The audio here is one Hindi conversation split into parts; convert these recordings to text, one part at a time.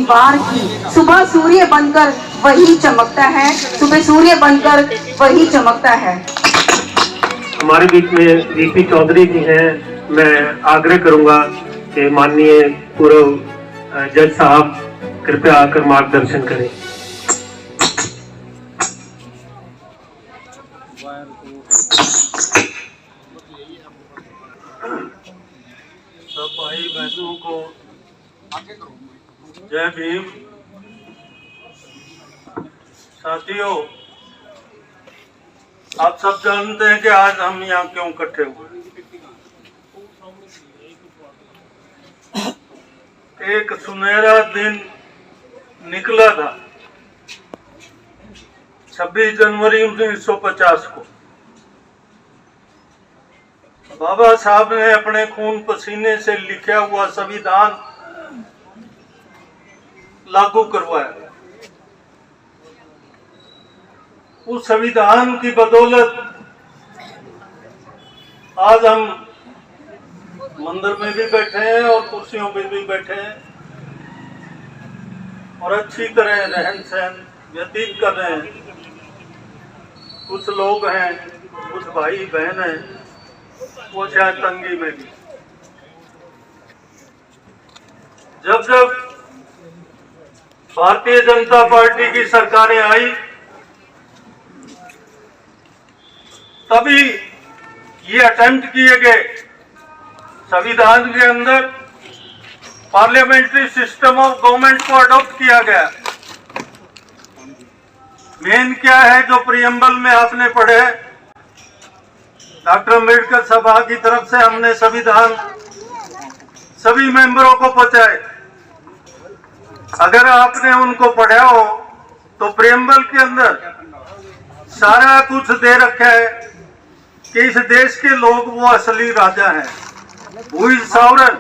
बार की। सुबह सूर्य बनकर वही चमकता है, सुबह सूर्य बनकर वही चमकता है। हमारे बीच में वीपी चौधरी जी हैं। मैं आग्रह करूंगा कि माननीय पूर्व जज साहब कृपया आकर मार्गदर्शन करें। सब भाई बहनों को जय भीम। साथियों, आप सब जानते हैं कि आज हम यहाँ क्यों इकट्ठे हुए। एक सुनहरा दिन निकला था 26 जनवरी 1950 को। बाबा साहब ने अपने खून पसीने से लिखा हुआ संविधान लागू करवाया। उस संविधान की बदौलत आज हम मंदिर में भी बैठे हैं और कुर्सियों पे भी बैठे हैं और अच्छी तरह रहन सहन व्यतीत कर रहे हैं। कुछ लोग हैं, कुछ भाई बहन हैं, वो शायद तंगी में भी। जब जब भारतीय जनता पार्टी की सरकारें आई तभी ये अटेम्प्ट किए गए संविधान के अंदर पार्लियामेंट्री सिस्टम ऑफ गवर्नमेंट को अडॉप्ट किया गया। मेन क्या है जो प्रियम्बल में आपने पढ़े, डॉक्टर अम्बेडकर सभा की तरफ से हमने संविधान सभी मेंबरों को पहुंचाए। अगर आपने उनको पढ़ा हो तो प्रियम्बल के अंदर सारा कुछ दे रखा है कि इस देश के लोग वो असली राजा हैं। Who is sovereign?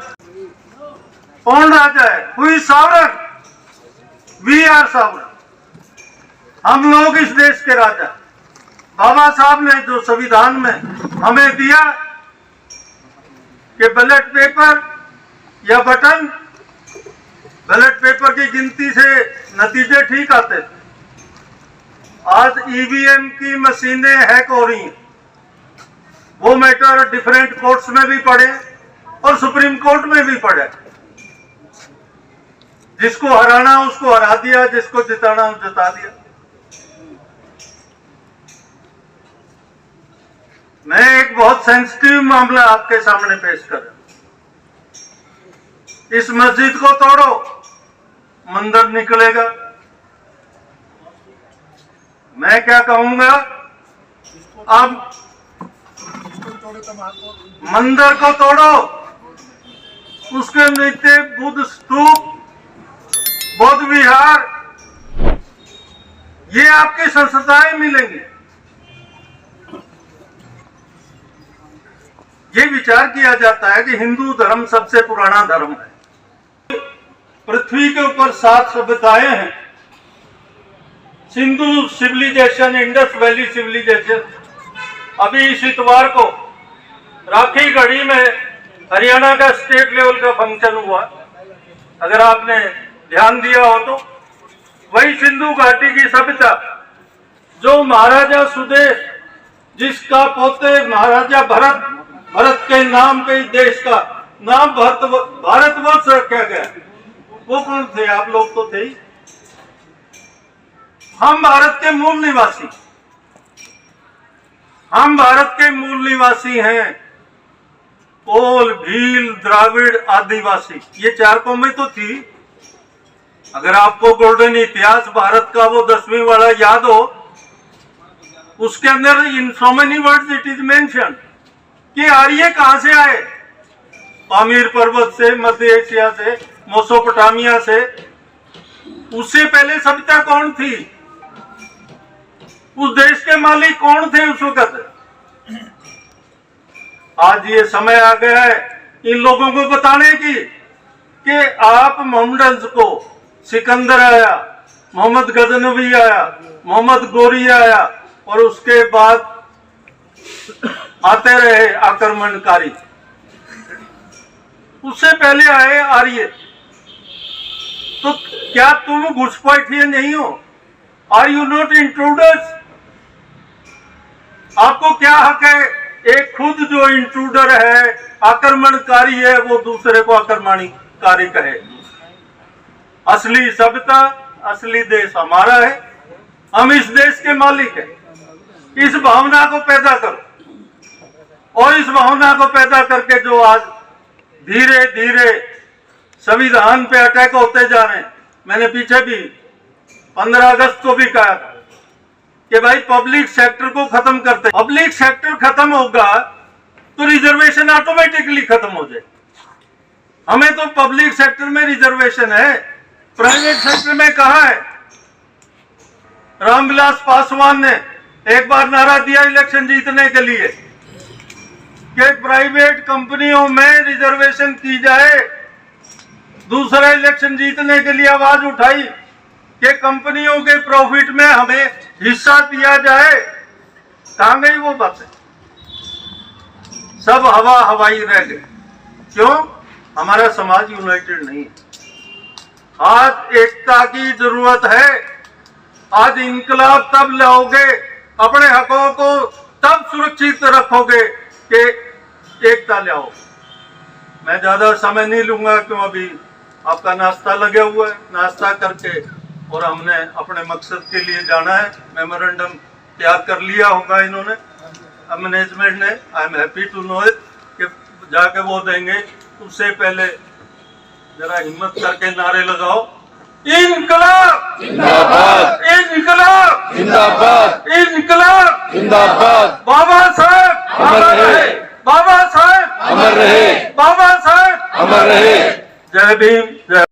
कौन राजा है? Who is sovereign? We are sovereign. हम लोग इस देश के राजा। बाबा साहब ने जो संविधान में हमें दिया कि बैलेट पेपर या बटन, बैलेट पेपर की गिनती से नतीजे ठीक आते। आज ईवीएम की मशीनें हैक हो रही हैं। वो मैटर डिफरेंट कोर्ट्स में भी पढ़े और सुप्रीम कोर्ट में भी पढ़े। जिसको हराना उसको हरा दिया, जिसको जिताना जिता दिया। मैं एक बहुत सेंसिटिव मामला आपके सामने पेश कर रहा हूं। इस मस्जिद को तोड़ो, मंदिर निकलेगा। मैं क्या कहूंगा, अब मंदिर को तोड़ो, उसके नीचे बुद्ध स्तूप, बौद्ध विहार, ये आपकी संस्थाएं मिलेंगी। ये विचार किया जाता है कि हिंदू धर्म सबसे पुराना धर्म है। पृथ्वी के ऊपर 7 सभ्यताएं हैं। Sindhu civilisation, Indus valley civilisation. अभी इस इतवार को राखी गढ़ी में हरियाणा का स्टेट लेवल का फंक्शन हुआ, अगर आपने ध्यान दिया हो तो। वही सिंधु घाटी की सभ्यता जो महाराजा सुदेश, जिसका पोते महाराजा भरत के नाम पे देश का नाम भारतवर्ष रखा गया, वो कौन थे? आप लोग तो थे ही। हम भारत के मूल निवासी, हम भारत के मूल निवासी हैं। कोल, भील, द्राविड़, आदिवासी, ये 4 कौमें तो थी। अगर आपको गोल्डन इतिहास भारत का वो 10वीं वाला याद हो, उसके अंदर in so many words it is mention कि आर्य कहां से आए। पामीर पर्वत से, मध्य एशिया से, मेसोपोटामिया से। उससे पहले सभ्यता कौन थी? उस देश के मालिक कौन थे उस वक्त? आज ये समय आ गया है इन लोगों को बताने की कि आप मोहम्मदन को, सिकंदर आया, मोहम्मद गजनवी आया, मोहम्मद गोरी आया और उसके बाद आते रहे आक्रमणकारी। उससे पहले आए आर्य। तो क्या तुम घुसपैठिए नहीं हो? Are you not intruders? आपको क्या हक है एक खुद जो इंट्रूडर है, आक्रमणकारी है, वो दूसरे को आक्रमणकारी कहे? असली सभ्यता, असली देश हमारा है, हम इस देश के मालिक हैं। इस भावना को पैदा करो, और इस भावना को पैदा करके जो आज धीरे धीरे संविधान पे अटैक होते जा रहे हैं। मैंने पीछे भी 15 अगस्त को भी कहा था कि भाई पब्लिक सेक्टर को खत्म करते। पब्लिक सेक्टर खत्म होगा तो रिजर्वेशन ऑटोमेटिकली खत्म हो जाए। हमें तो पब्लिक सेक्टर में रिजर्वेशन है, प्राइवेट सेक्टर में कहा है? रामविलास पासवान ने एक बार नारा दिया इलेक्शन जीतने के लिए कि प्राइवेट कंपनियों में रिजर्वेशन की जाए। दूसरा इलेक्शन जीतने के लिए आवाज उठाई कि कंपनियों के प्रॉफिट में हमें हिस्सा दिया जाए। कहां गई वो बातें? सब हवा हवाई रह गए। क्यों? हमारा समाज यूनाइटेड नहीं है। आज एकता की जरूरत है। आज इंकलाब तब लाओगे, अपने हकों को तब सुरक्षित रखोगे कि एकता लाओ। मैं ज्यादा समय नहीं लूंगा क्यों अभी आपका नाश्ता लगे हुआ है। नाश्ता करके और हमने अपने मकसद के लिए जाना है। मेमोरेंडम तैयार कर लिया होगा इन्होंने, मैनेजमेंट ने। I am happy to know it कि जाके वो देंगे। उससे पहले जरा हिम्मत करके नारे लगाओ, इनकलाब जिंदाबाद, इनकलाब जिंदाबाद, इनकलाब जिंदाबाद। बाबा साहब अमर रहे, बाबा साहब अमर रहे, बाबा साहब अमर रहे। जय भीम, जय